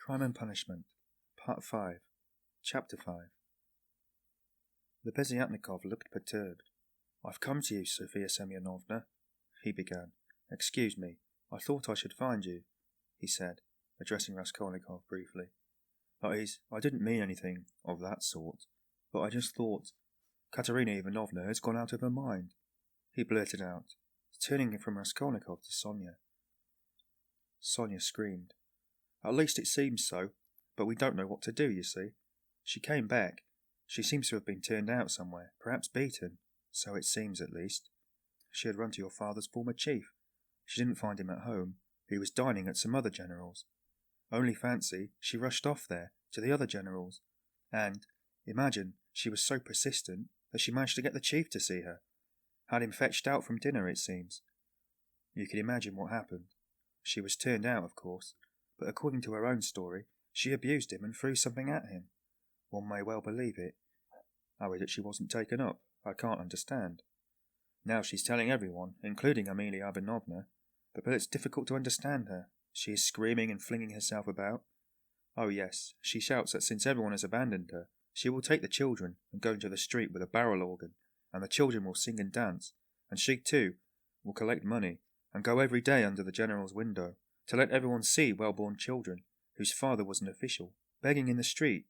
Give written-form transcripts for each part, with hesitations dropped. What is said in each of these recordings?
Crime and Punishment, Part 5, Chapter 5. Lebeziatnikov looked perturbed. "I've come to you, Sophia Semyonovna," he began. "Excuse me, I thought I should find you," he said, addressing Raskolnikov briefly. "That is, I didn't mean anything of that sort, but I just thought Katerina Ivanovna has gone out of her mind," he blurted out, turning from Raskolnikov to Sonia. Sonia screamed. "At least it seems so, but we don't know what to do, you see. She came back. She seems to have been turned out somewhere, perhaps beaten. So it seems, at least. She had run to your father's former chief. She didn't find him at home. He was dining at some other general's. Only fancy, she rushed off there, to the other general's. And, imagine, she was so persistent that she managed to get the chief to see her. Had him fetched out from dinner, it seems. You can imagine what happened. She was turned out, of course, but according to her own story, she abused him and threw something at him. One may well believe it. How is it she wasn't taken up? I can't understand. Now she's telling everyone, including Amelia Ivanovna, but it's difficult to understand her. She is screaming and flinging herself about. Oh yes, she shouts that since everyone has abandoned her, she will take the children and go into the street with a barrel organ, and the children will sing and dance, and she too will collect money and go every day under the general's window to let everyone see well-born children, whose father was an official, begging in the street.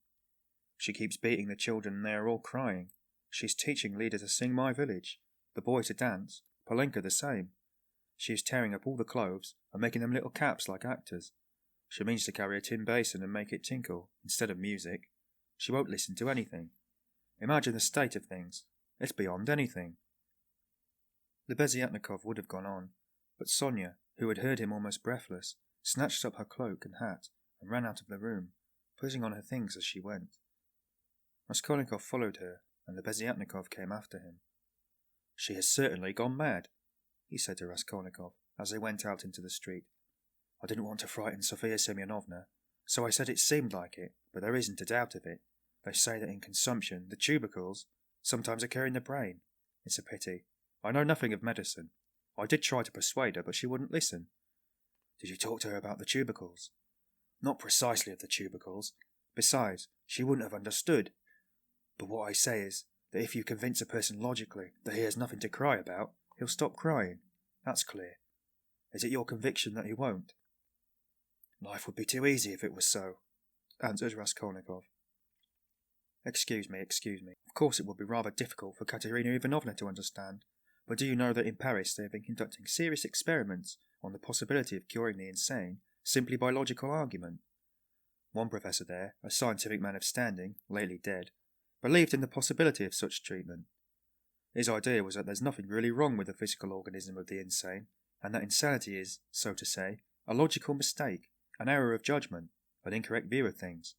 She keeps beating the children and they are all crying. She is teaching Lida to sing My Village, the boy to dance, Polenka the same. She is tearing up all the clothes and making them little caps like actors. She means to carry a tin basin and make it tinkle, instead of music. She won't listen to anything. Imagine the state of things. It's beyond anything." Lebeziatnikov would have gone on, but Sonia, who had heard him almost breathless, snatched up her cloak and hat and ran out of the room, putting on her things as she went. Raskolnikov followed her, and Lebeziatnikov came after him. "She has certainly gone mad," he said to Raskolnikov as they went out into the street. "I didn't want to frighten Sophia Semyonovna, so I said it seemed like it, but there isn't a doubt of it. They say that in consumption the tubercles sometimes occur in the brain. It's a pity. I know nothing of medicine. I did try to persuade her, but she wouldn't listen." "Did you talk to her about the tubercles?" "Not precisely of the tubercles. Besides, she wouldn't have understood. But what I say is that if you convince a person logically that he has nothing to cry about, he'll stop crying. That's clear. Is it your conviction that he won't?" "Life would be too easy if it was so," answered Raskolnikov. Excuse me. Of course it would be rather difficult for Katerina Ivanovna to understand, but do you know that in Paris they have been conducting serious experiments on the possibility of curing the insane simply by logical argument? One professor there, a scientific man of standing, lately dead, believed in the possibility of such treatment. His idea was that there's nothing really wrong with the physical organism of the insane, and that insanity is, so to say, a logical mistake, an error of judgment, an incorrect view of things.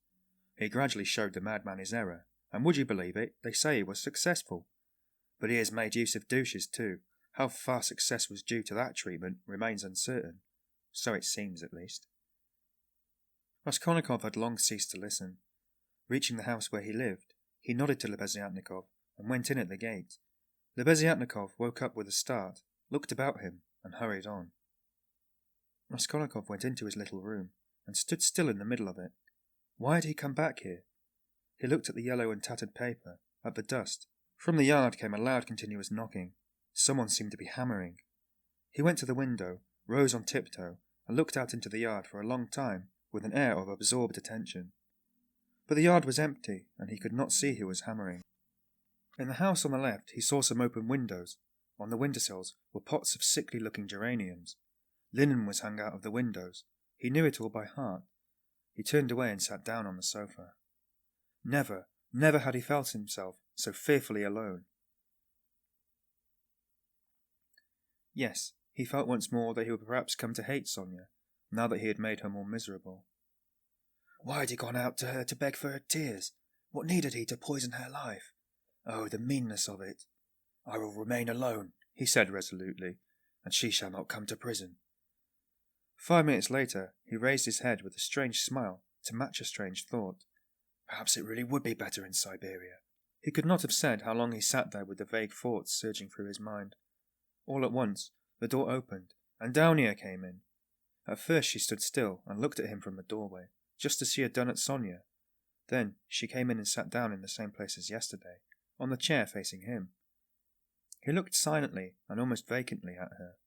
He gradually showed the madman his error, and would you believe it, they say he was successful. But he has made use of douches too. How far success was due to that treatment remains uncertain. So it seems, at least. Raskolnikov had long ceased to listen. Reaching the house where he lived, he nodded to Lebeziatnikov and went in at the gate. Lebeziatnikov woke up with a start, looked about him, and hurried on. Raskolnikov went into his little room and stood still in the middle of it. Why had he come back here? He looked at the yellow and tattered paper, at the dust. From the yard came a loud continuous knocking. Someone seemed to be hammering. He went to the window, rose on tiptoe, and looked out into the yard for a long time, with an air of absorbed attention. But the yard was empty, and he could not see who was hammering. In the house on the left he saw some open windows. On the windowsills were pots of sickly-looking geraniums. Linen was hung out of the windows. He knew it all by heart. He turned away and sat down on the sofa. Never had he felt himself so fearfully alone. Yes, he felt once more that he would perhaps come to hate Sonia, now that he had made her more miserable. Why had he gone out to her to beg for her tears? What needed he to poison her life? Oh, the meanness of it! "I will remain alone," he said resolutely, "and she shall not come to prison." 5 minutes later, he raised his head with a strange smile to match a strange thought. Perhaps it really would be better in Siberia. He could not have said how long he sat there with the vague thoughts surging through his mind. All at once, the door opened, and Downia came in. At first she stood still and looked at him from the doorway, just as she had done at Sonia. Then she came in and sat down in the same place as yesterday, on the chair facing him. He looked silently and almost vacantly at her.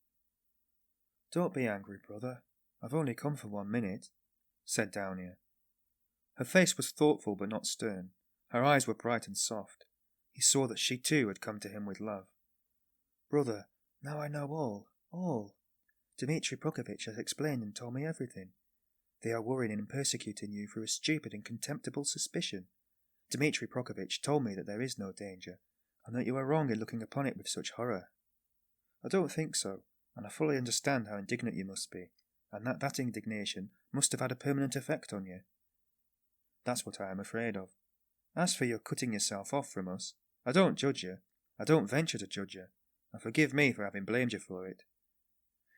"Don't be angry, brother. I've only come for 1 minute," said Downia. Her face was thoughtful but not stern. Her eyes were bright and soft. He saw that she too had come to him with love. "Brother, now I know all. Dmitri Prokofitch has explained and told me everything. They are worrying and persecuting you for a stupid and contemptible suspicion. Dmitri Prokofitch told me that there is no danger, and that you are wrong in looking upon it with such horror. I don't think so, and I fully understand how indignant you must be, and that indignation must have had a permanent effect on you. That's what I am afraid of. As for your cutting yourself off from us, I don't judge you. I don't venture to judge you, and forgive me for having blamed you for it.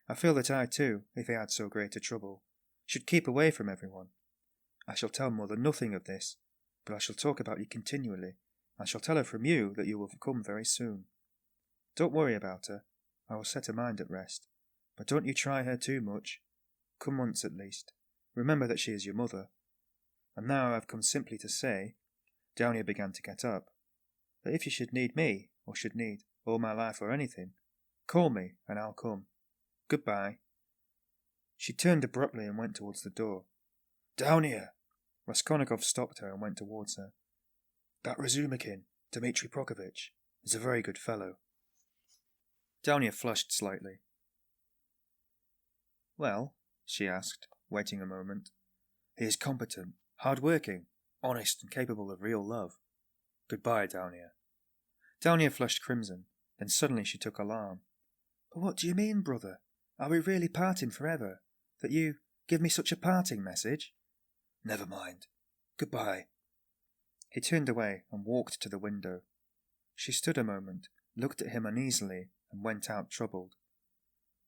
I feel that I too, if I had so great a trouble, should keep away from everyone. I shall tell Mother nothing of this, but I shall talk about you continually. I shall tell her from you that you will come very soon. Don't worry about her. I will set her mind at rest. But don't you try her too much. Come once at least. Remember that she is your mother. And now I have come simply to say," Downia began to get up, "that if you should need me, or should need all my life or anything, call me and I'll come. Goodbye." She turned abruptly and went towards the door. "Downia!" Raskolnikov stopped her and went towards her. "That Razumikin, Dmitri Prokofitch, is a very good fellow." Downia flushed slightly. "Well?" she asked, waiting a moment. "He is competent, hard-working, honest and capable of real love. Goodbye, Downia." Downia flushed crimson, then suddenly she took alarm. "But what do you mean, brother? Are we really parting forever? That you give me such a parting message?" "Never mind. Goodbye." He turned away and walked to the window. She stood a moment, looked at him uneasily, and went out troubled.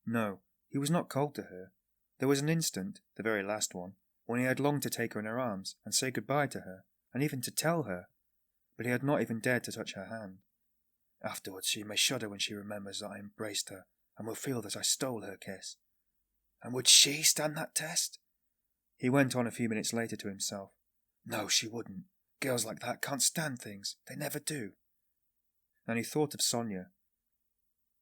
No, he was not cold to her. There was an instant, the very last one, when he had longed to take her in her arms and say goodbye to her, and even to tell her, but he had not even dared to touch her hand. Afterwards she may shudder when she remembers that I embraced her, and will feel that I stole her kiss. And would she stand that test? He went on a few minutes later to himself. No, she wouldn't. Girls like that can't stand things. They never do. And he thought of Sonia.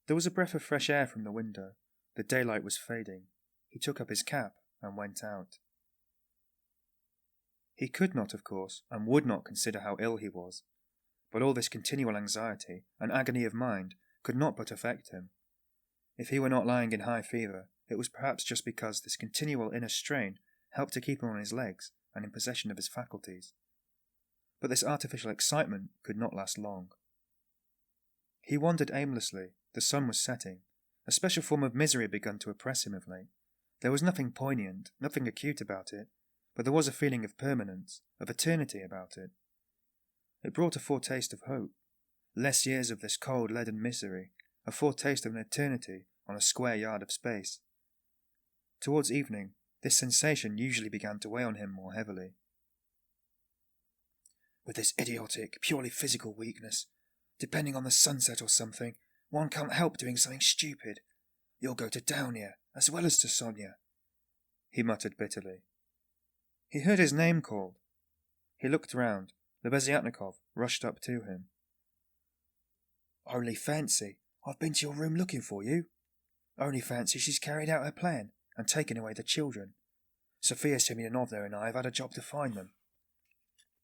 There was a breath of fresh air from the window. The daylight was fading. He took up his cap and went out. He could not, of course, and would not consider how ill he was, but all this continual anxiety and agony of mind could not but affect him. If he were not lying in high fever, it was perhaps just because this continual inner strain helped to keep him on his legs and in possession of his faculties. But this artificial excitement could not last long. He wandered aimlessly. The sun was setting. A special form of misery had begun to oppress him of late. There was nothing poignant, nothing acute about it, but there was a feeling of permanence, of eternity about it. It brought a foretaste of hope. Less years of this cold, leaden misery, a foretaste of an eternity on a square yard of space. Towards evening, this sensation usually began to weigh on him more heavily. With this idiotic, purely physical weakness, depending on the sunset or something, one can't help doing something stupid. You'll go to Downia, as well as to Sonia, he muttered bitterly. He heard his name called. He looked round. Lebeziatnikov rushed up to him. Only fancy, I've been to your room looking for you. Only fancy she's carried out her plan and taken away the children. Sophia Semyonovna and I have had a job to find them.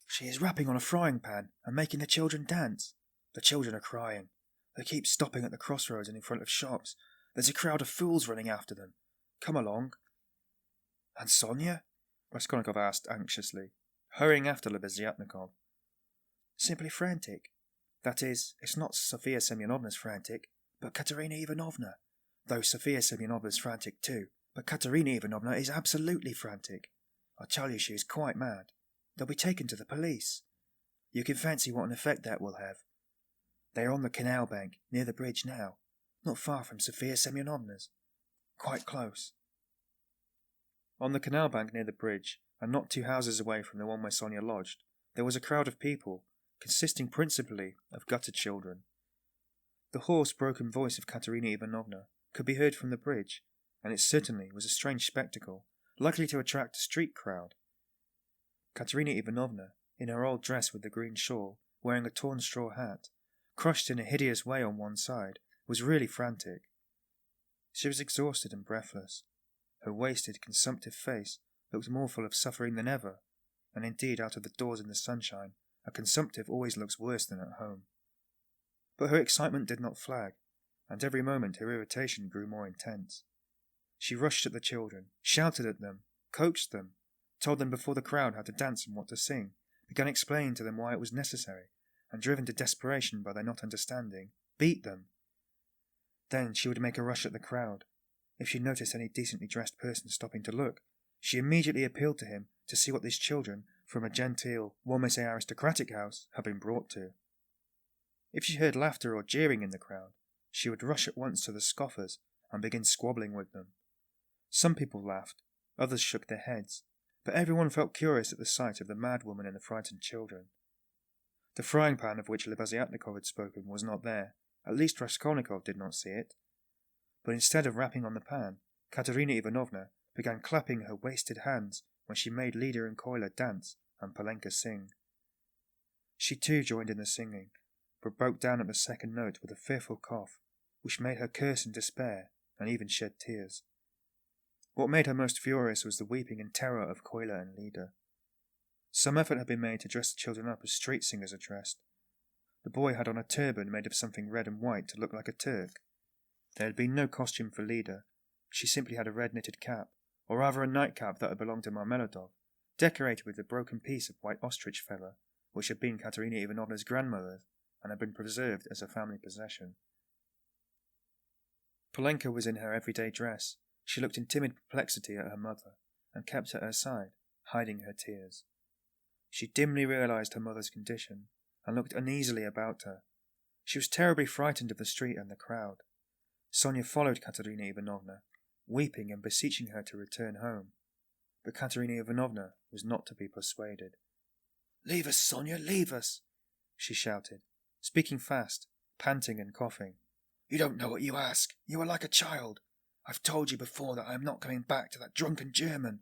She is rapping on a frying pan and making the children dance. The children are crying. They keep stopping at the crossroads and in front of shops. There's a crowd of fools running after them. Come along. And Sonia? Raskolnikov asked anxiously, hurrying after Lebeziatnikov. Simply frantic. That is, it's not Sophia Semyonovna's frantic, but Katerina Ivanovna. Though Sophia Semyonovna's frantic too, but Katerina Ivanovna is absolutely frantic. I tell you she is quite mad. They'll be taken to the police. You can fancy what an effect that will have. They are on the canal bank, near the bridge now, not far from Sophia Semyonovna's. Quite close. On the canal bank near the bridge, and not 2 houses away from the one where Sonia lodged, there was a crowd of people, consisting principally of gutted children. The hoarse, broken voice of Katerina Ivanovna could be heard from the bridge, and it certainly was a strange spectacle, likely to attract a street crowd. Katerina Ivanovna, in her old dress with the green shawl, wearing a torn straw hat, crushed in a hideous way on one side, was really frantic. She was exhausted and breathless. Her wasted, consumptive face looked more full of suffering than ever, and indeed out of the doors in the sunshine, a consumptive always looks worse than at home. But her excitement did not flag, and every moment her irritation grew more intense. She rushed at the children, shouted at them, coaxed them, told them before the crowd how to dance and what to sing, began explaining to them why it was necessary, and driven to desperation by their not understanding, beat them. Then she would make a rush at the crowd. If she noticed any decently dressed person stopping to look, she immediately appealed to him to see what these children, from a genteel, one may say aristocratic house, had been brought to. If she heard laughter or jeering in the crowd, she would rush at once to the scoffers and begin squabbling with them. Some people laughed, others shook their heads, but everyone felt curious at the sight of the mad woman and the frightened children. The frying pan of which Lebeziatnikov had spoken was not there. At least Raskolnikov did not see it. But instead of rapping on the pan, Katerina Ivanovna began clapping her wasted hands when she made Lida and Koila dance and Polenka sing. She too joined in the singing, but broke down at the second note with a fearful cough, which made her curse in despair and even shed tears. What made her most furious was the weeping and terror of Koila and Lida. Some effort had been made to dress the children up as street singers are dressed. The boy had on a turban made of something red and white to look like a Turk. There had been no costume for Lida. She simply had a red knitted cap, or rather a nightcap that had belonged to Marmeladov, decorated with a broken piece of white ostrich feather, which had been Katerina Ivanovna's grandmother's, and had been preserved as a family possession. Polenka was in her everyday dress. She looked in timid perplexity at her mother, and kept at her side, hiding her tears. She dimly realized her mother's condition, and looked uneasily about her. She was terribly frightened of the street and the crowd. Sonia followed Katerina Ivanovna, weeping and beseeching her to return home. But Katerina Ivanovna was not to be persuaded. "Leave us, Sonia, leave us!" she shouted, speaking fast, panting and coughing. "You don't know what you ask. You are like a child. I've told you before that I am not coming back to that drunken German.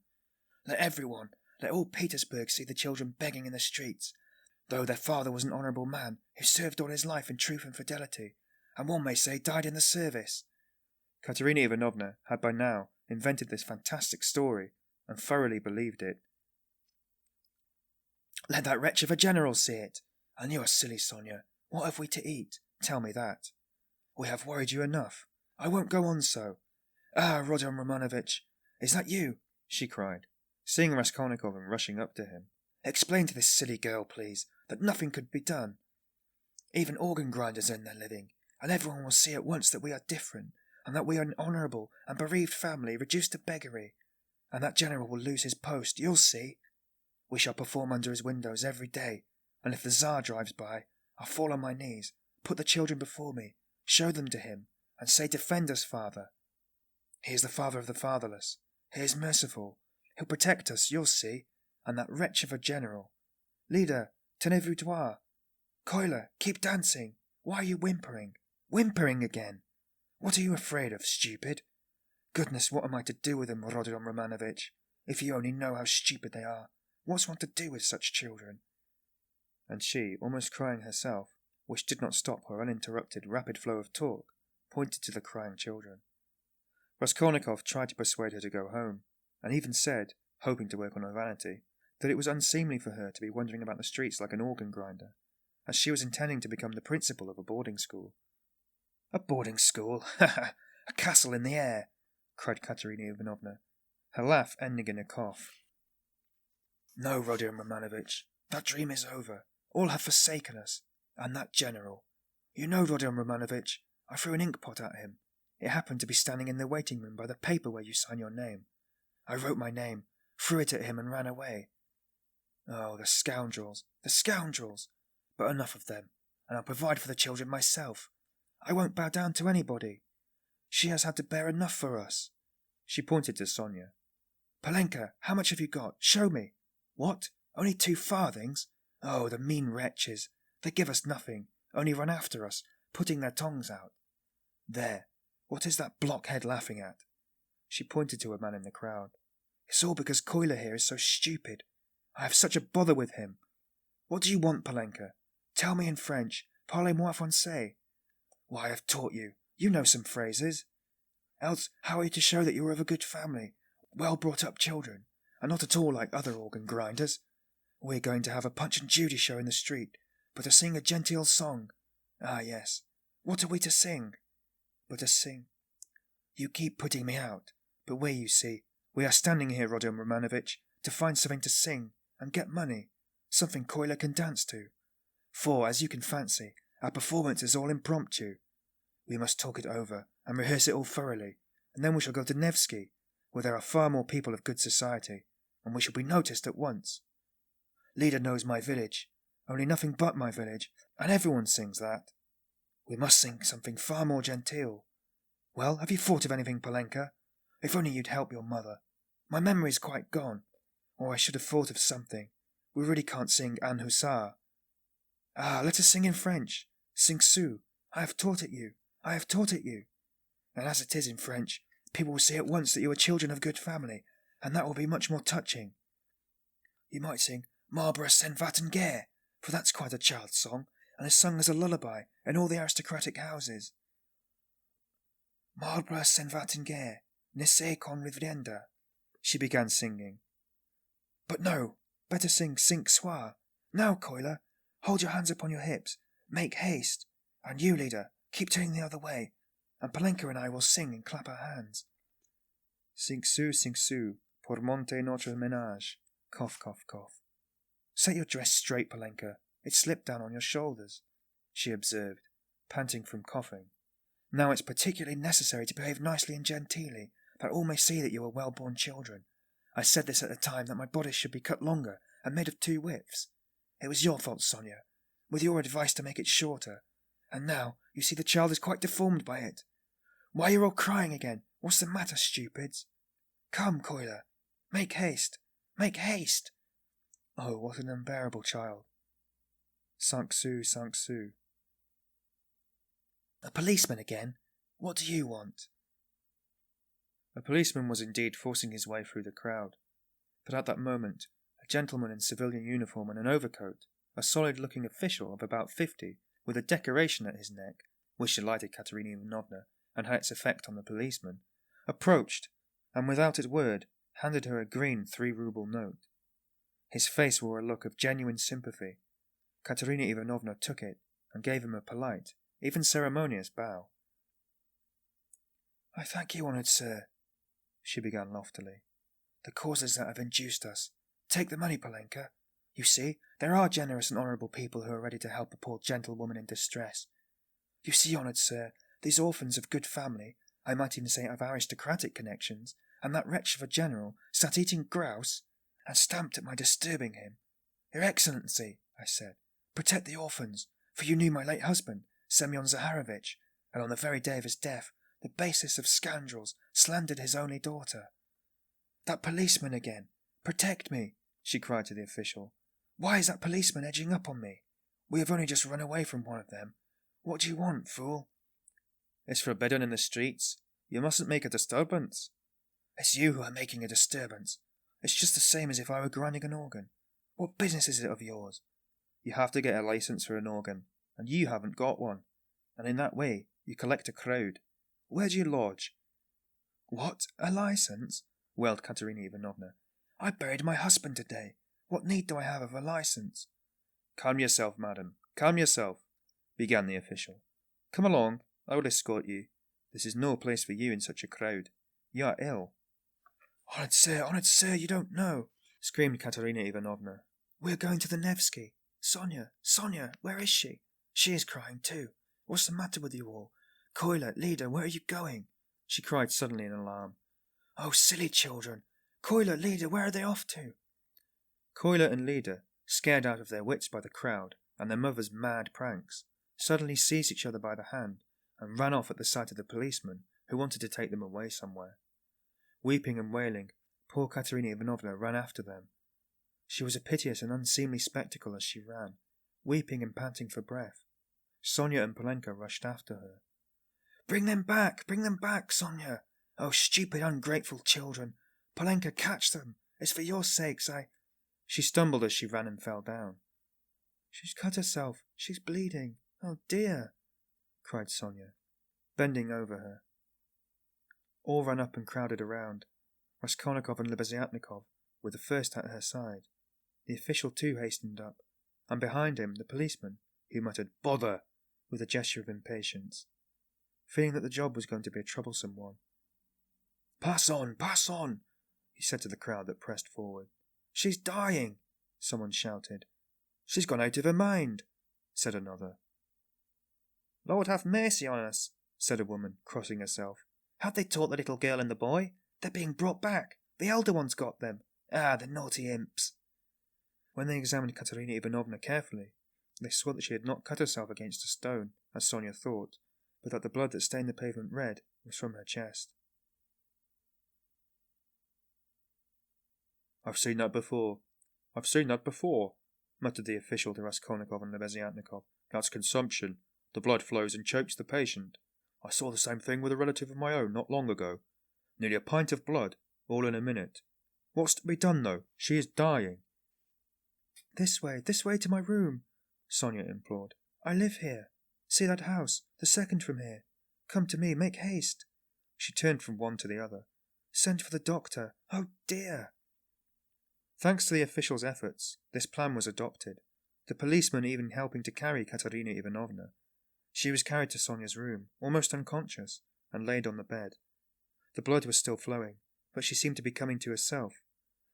Let everyone, let all Petersburg see the children begging in the streets, though their father was an honourable man who served all his life in truth and fidelity, and one may say died in the service." Katerina Ivanovna had by now invented this fantastic story, and thoroughly believed it. "Let that wretch of a general see it. And you are silly, Sonia. What have we to eat? Tell me that. We have worried you enough. I won't go on so. Ah, Rodion Romanovitch, is that you?" she cried, seeing Raskolnikov and rushing up to him. "Explain to this silly girl, please, that nothing could be done. Even organ grinders earn their living, and everyone will see at once that we are different, and that we are an honourable and bereaved family reduced to beggary, and that general will lose his post, you'll see. We shall perform under his windows every day, and if the Tsar drives by, I'll fall on my knees, put the children before me, show them to him, and say, 'Defend us, Father.' He is the father of the fatherless. He is merciful. He'll protect us, you'll see. And that wretch of a general. Lida, tenez-vous droit. Koila, keep dancing. Why are you whimpering? Whimpering again. What are you afraid of, stupid? Goodness, what am I to do with them, Rodion Romanovitch? If you only know how stupid they are. What's one to do with such children?" And she, almost crying herself, which did not stop her uninterrupted, rapid flow of talk, pointed to the crying children. Raskolnikov tried to persuade her to go home, and even said, hoping to work on her vanity, that it was unseemly for her to be wandering about the streets like an organ grinder, as she was intending to become the principal of a boarding school. "A boarding school? Ha ha! A castle in the air!" cried Katerina Ivanovna, her laugh ending in a cough. "No, Rodion Romanovitch, that dream is over. All have forsaken us. And that general. You know, Rodion Romanovitch, I threw an inkpot at him. It happened to be standing in the waiting room by the paper where you sign your name. I wrote my name, threw it at him and ran away. Oh, the scoundrels, the scoundrels! But enough of them, and I'll provide for the children myself. I won't bow down to anybody. She has had to bear enough for us." She pointed to Sonia. "Polenka, how much have you got? Show me. What? Only 2 farthings? Oh, the mean wretches! They give us nothing, only run after us, putting their tongues out. There, what is that blockhead laughing at?" She pointed to a man in the crowd. "It's all because Koila here is so stupid. I have such a bother with him. What do you want, Polenka? Tell me in French. Parlez-moi français. Why, I have taught you. You know some phrases. Else, how are you to show that you are of a good family, well-brought-up children, and not at all like other organ-grinders? We're going to have a Punch and Judy show in the street, but to sing a genteel song. Ah, yes. What are we to sing? But to sing. You keep putting me out. But you see, we are standing here, Rodion Romanovitch, to find something to sing and get money, something Koila can dance to. For, as you can fancy, our performance is all impromptu. We must talk it over and rehearse it all thoroughly, and then we shall go to Nevsky, where there are far more people of good society, and we shall be noticed at once. Lida knows my village, only nothing but my village, and everyone sings that. We must sing something far more genteel. Well, have you thought of anything, Polenka? If only you'd help your mother. My memory's quite gone, or I should have thought of something. We really can't sing An Hussar. Ah, let us sing in French. Sing Sue. I have taught it you. I have taught it you. And as it is in French, people will see at once that you are children of good family, and that will be much more touching. You might sing Marlborough Sen Vatten Gare, for that's quite a child's song, and is sung as a lullaby in all the aristocratic houses. Marlborough Sen Vatten Gare, ne sais qu'on reviendra, she began singing. But no, better sing Cinq Soirs. Now, Koila, hold your hands upon your hips, make haste, and you, Lida, keep turning the other way, and Polenka and I will sing and clap our hands. Cinq sous, pour monter notre ménage. Cough, cough, cough. Set your dress straight, Polenka. It slipped down on your shoulders, she observed, panting from coughing. Now it's particularly necessary to behave nicely and genteelly, that all may see that you are well-born children. I said this at the time that my bodice should be cut longer and made of 2 widths. It was your fault, Sonia, with your advice to make it shorter. And now, you see the child is quite deformed by it. Why, you're all crying again. What's the matter, stupids? Come, Koila. Make haste. Make haste. Oh, what an unbearable child. Cinq sous. A policeman again? What do you want? A policeman was indeed forcing his way through the crowd, but at that moment a gentleman in civilian uniform and an overcoat, a solid-looking official of about 50, with a decoration at his neck, which delighted Katerina Ivanovna and had its effect on the policeman, approached, and without a word handed her a green 3-rouble note. His face wore a look of genuine sympathy. Katerina Ivanovna took it and gave him a polite, even ceremonious bow. I thank you, honoured sir, she began loftily. The causes that have induced us. Take the money, Polenka. You see, there are generous and honourable people who are ready to help a poor gentlewoman in distress. You see, honoured sir, these orphans of good family, I might even say of aristocratic connections, and that wretch of a general sat eating grouse, and stamped at my disturbing him. Your Excellency, I said, protect the orphans, for you knew my late husband, Semyon Zaharovitch, and on the very day of his death, the basest of scoundrels slandered his only daughter. That policeman again! Protect me! She cried to the official. Why is that policeman edging up on me? We have only just run away from one of them. What do you want, fool? It's forbidden in the streets. You mustn't make a disturbance. It's you who are making a disturbance. It's just the same as if I were grinding an organ. What business is it of yours? You have to get a license for an organ, and you haven't got one. And in that way, you collect a crowd. Where do you lodge? What? A license? Wailed Katerina Ivanovna. I buried my husband today. What need do I have of a license? Calm yourself, madam. Calm yourself, began the official. Come along. I will escort you. This is no place for you in such a crowd. You are ill. Honoured sir, you don't know, screamed Katerina Ivanovna. We are going to the Nevsky. Sonia, where is she? She is crying too. What's the matter with you all? Koila, Lida, where are you going? She cried suddenly in alarm. Oh, silly children! Koila, Lida, where are they off to? Koila and Lida, scared out of their wits by the crowd and their mother's mad pranks, suddenly seized each other by the hand and ran off at the sight of the policeman, who wanted to take them away somewhere. Weeping and wailing, poor Katerina Ivanovna ran after them. She was a piteous and unseemly spectacle as she ran, weeping and panting for breath. Sonia and Polenka rushed after her. Bring them back, Sonia! Oh, stupid, ungrateful children! Polenka, catch them! It's for your sakes, She stumbled as she ran and fell down. "She's cut herself. She's bleeding. Oh dear," cried Sonia, bending over her. All ran up and crowded around. Raskolnikov and Lebeziatnikov were the first at her side. The official too hastened up, and behind him the policeman, who muttered "Bother!" with a gesture of impatience, feeling that the job was going to be a troublesome one. Pass on, he said to the crowd that pressed forward. "She's dying," someone shouted. "She's gone out of her mind," said another. "Lord have mercy on us," said a woman, crossing herself. "Have they taught the little girl and the boy? They're being brought back. The elder one's got them. Ah, the naughty imps." When they examined Katerina Ivanovna carefully, they saw that she had not cut herself against a stone, as Sonia thought, but that the blood that stained the pavement red was from her chest. "I've seen that before, muttered the official to Raskolnikov and Lebeziatnikov. "That's consumption. The blood flows and chokes the patient. I saw the same thing with a relative of my own not long ago. Nearly a pint of blood, all in a minute. What's to be done, though? She is dying." This way to my room," Sonia implored. "I live here. See that house, the second from here. Come to me, make haste." She turned from one to the other. "Send for the doctor. Oh dear!" Thanks to the official's efforts, this plan was adopted, the policeman even helping to carry Katerina Ivanovna. She was carried to Sonia's room, almost unconscious, and laid on the bed. The blood was still flowing, but she seemed to be coming to herself.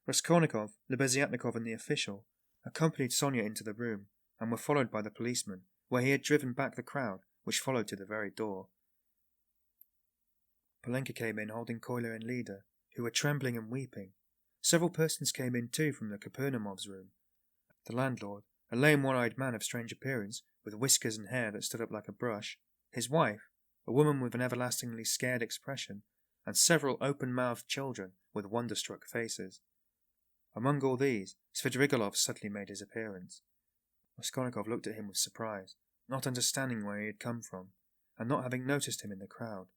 Raskolnikov, Lebeziatnikov, and the official accompanied Sonia into the room, and were followed by the policeman, where he had driven back the crowd, which followed to the very door. Polenka came in holding Koyla and Lida, who were trembling and weeping. Several persons came in too from the Kapernamov's room. The landlord, a lame one-eyed man of strange appearance, with whiskers and hair that stood up like a brush, his wife, a woman with an everlastingly scared expression, and several open-mouthed children with wonder-struck faces. Among all these, Svidrigailov suddenly made his appearance. Raskolnikov looked at him with surprise, not understanding where he had come from, and not having noticed him in the crowd.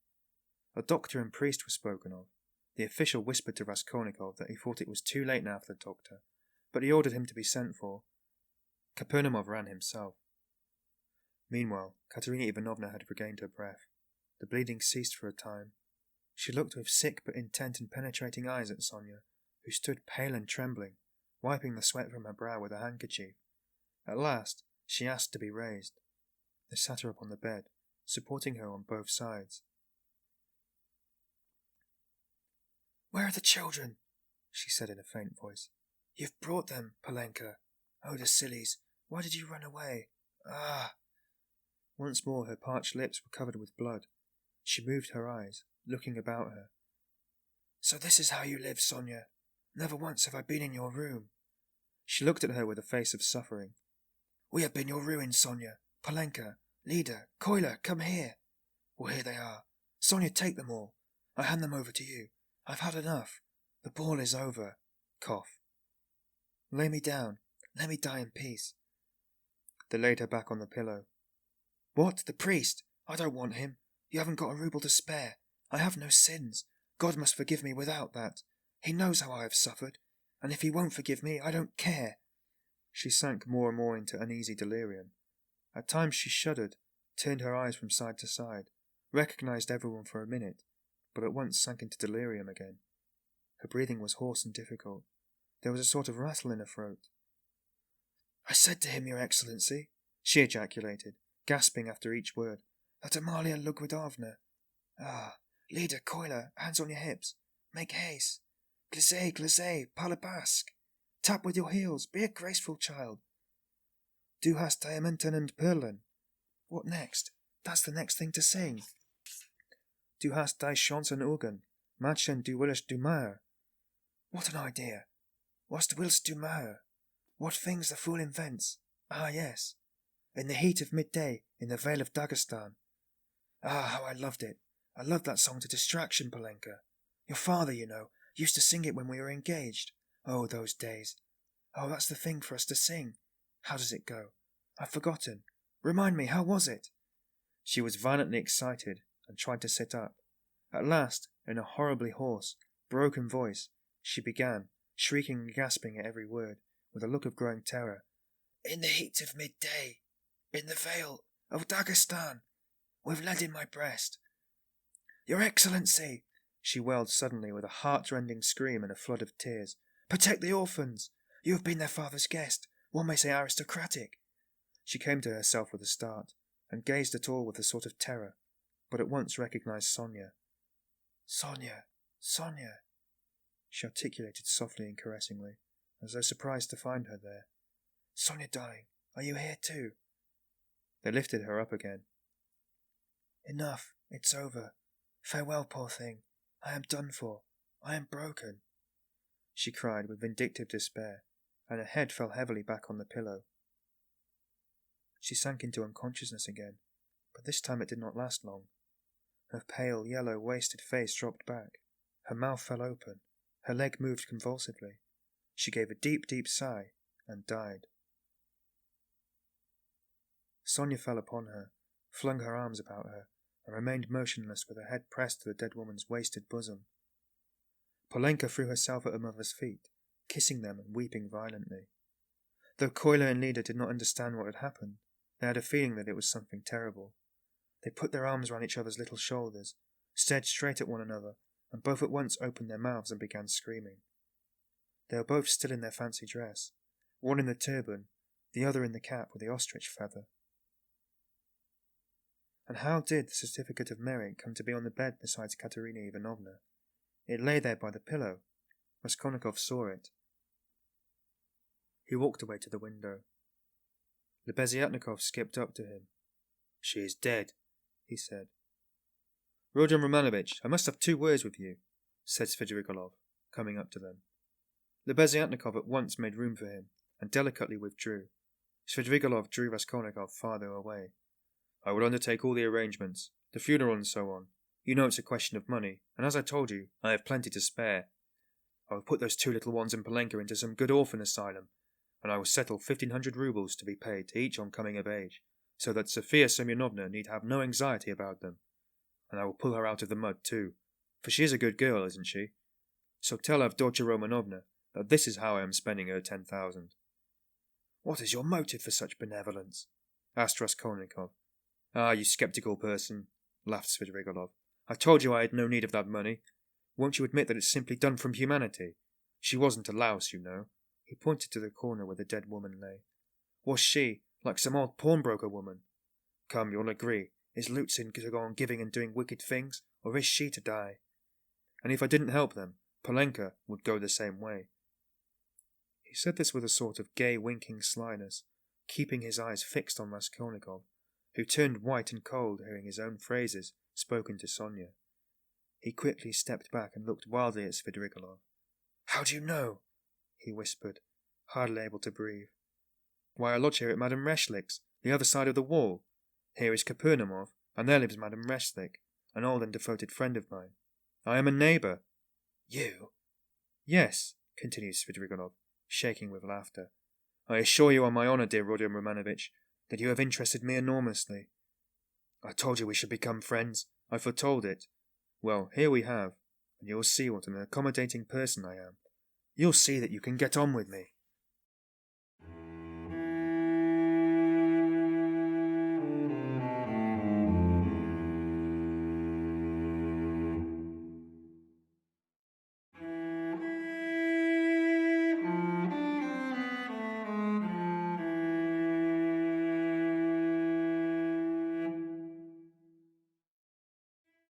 A doctor and priest were spoken of. The official whispered to Raskolnikov that he thought it was too late now for the doctor, but he ordered him to be sent for. Kapernamov ran himself. Meanwhile, Katerina Ivanovna had regained her breath. The bleeding ceased for a time. She looked with sick but intent and penetrating eyes at Sonia, who stood pale and trembling, wiping the sweat from her brow with a handkerchief. At last, she asked to be raised. They sat her up on the bed, supporting her on both sides. "Where are the children?" she said in a faint voice. "You've brought them, Polenka. Oh, the sillies! Why did you run away? Ah!" Once more her parched lips were covered with blood. She moved her eyes, looking about her. "So this is how you live, Sonia. Never once have I been in your room." She looked at her with a face of suffering. "We have been your ruin, Sonia. Polenka, Lida, Koyla, come here." "Well, here they are. Sonia, take them all. I hand them over to you. I've had enough. The ball is over." Cough. "Lay me down. Let me die in peace." They laid her back on the pillow. "What? The priest? I don't want him. You haven't got a rouble to spare. I have no sins. God must forgive me without that. He knows how I have suffered, and if he won't forgive me, I don't care." She sank more and more into uneasy delirium. At times she shuddered, turned her eyes from side to side, recognized everyone for a minute, but at once sank into delirium again. Her breathing was hoarse and difficult. There was a sort of rattle in her throat. "I said to him, Your Excellency," she ejaculated, gasping after each word, "that Amalia Lugwidovna. Ah, Lida, Koyla, hands on your hips. Make haste. Glissez, glissez, par le basque. Tap with your heels, be a graceful child. Du hast Diamanten and Perlen. What next? That's the next thing to sing. Du hast die Chance and Organ. Madchen, du willst du mehr. What an idea! Was willst du mehr? What things the fool invents! Ah, yes. In the heat of midday, in the Vale of Dagestan. Ah, how I loved it. I loved that song to distraction, Polenka. Your father, you know, used to sing it when we were engaged. Oh, those days. Oh, that's the thing for us to sing. How does it go? I've forgotten. Remind me, how was it?" She was violently excited and tried to sit up. At last, in a horribly hoarse, broken voice, she began, shrieking and gasping at every word, with a look of growing terror. "In the heat of midday, in the vale of Dagestan, with lead in my breast. Your Excellency!" she wailed suddenly with a heart-rending scream and a flood of tears. "Protect the orphans! You have been their father's guest, one may say aristocratic." She came to herself with a start, and gazed at all with a sort of terror, but at once recognized Sonia. "Sonia! Sonia!" she articulated softly and caressingly, as though surprised to find her there. "Sonia, darling, are you here too?" They lifted her up again. "Enough, it's over. Farewell, poor thing. I am done for. I am broken," she cried with vindictive despair, and her head fell heavily back on the pillow. She sank into unconsciousness again, but this time it did not last long. Her pale, yellow, wasted face dropped back. Her mouth fell open. Her leg moved convulsively. She gave a deep, deep sigh, and died. Sonia fell upon her, flung her arms about her, and remained motionless with her head pressed to the dead woman's wasted bosom. Polenka threw herself at her mother's feet, kissing them and weeping violently. Though Koyla and Lida did not understand what had happened, they had a feeling that it was something terrible. They put their arms round each other's little shoulders, stared straight at one another, and both at once opened their mouths and began screaming. They were both still in their fancy dress, one in the turban, the other in the cap with the ostrich feather. And how did the certificate of merit come to be on the bed beside Katerina Ivanovna? It lay there by the pillow. Raskolnikov saw it. He walked away to the window. Lebeziatnikov skipped up to him. "She is dead," he said. "Rodion Romanovich, I must have 2 words with you," said Svidrigailov, coming up to them. Lebeziatnikov at once made room for him, and delicately withdrew. Svidrigailov drew Raskolnikov farther away. "I will undertake all the arrangements, the funeral and so on. You know it's a question of money, and as I told you, I have plenty to spare. I will put those 2 little ones in Polenka into some good orphan asylum, and I will settle 1,500 roubles to be paid to each on coming of age, so that Sophia Semyonovna need have no anxiety about them. And I will pull her out of the mud too, for she is a good girl, isn't she? So tell Avdotya Romanovna that this is how I am spending her 10,000. "What is your motive for such benevolence?" asked Raskolnikov. "Ah, you sceptical person," laughed Svidrigailov. "I told you I had no need of that money. Won't you admit that it's simply done from humanity? She wasn't a louse, you know." He pointed to the corner where the dead woman lay. "Was she, like some old pawnbroker woman? Come, you'll agree, is Lutzin to go on giving and doing wicked things, or is she to die? And if I didn't help them, Polenka would go the same way." He said this with a sort of gay winking slyness, keeping his eyes fixed on Raskolnikov, who turned white and cold hearing his own phrases spoken to Sonia. He quickly stepped back and looked wildly at Svidrigailov. "How do you know?" he whispered, hardly able to breathe. "Why, I lodge here at Madame Reshlik's, the other side of the wall. Here is Kapernamov, and there lives Madame Reshlik, an old and devoted friend of mine. I am a neighbour." "You?" "Yes," continued Svidrigailov, shaking with laughter. "I assure you on my honour, dear Rodion Romanovich, that you have interested me enormously. I told you we should become friends. I foretold it. Well, here we have, and you'll see what an accommodating person I am. You'll see that you can get on with me."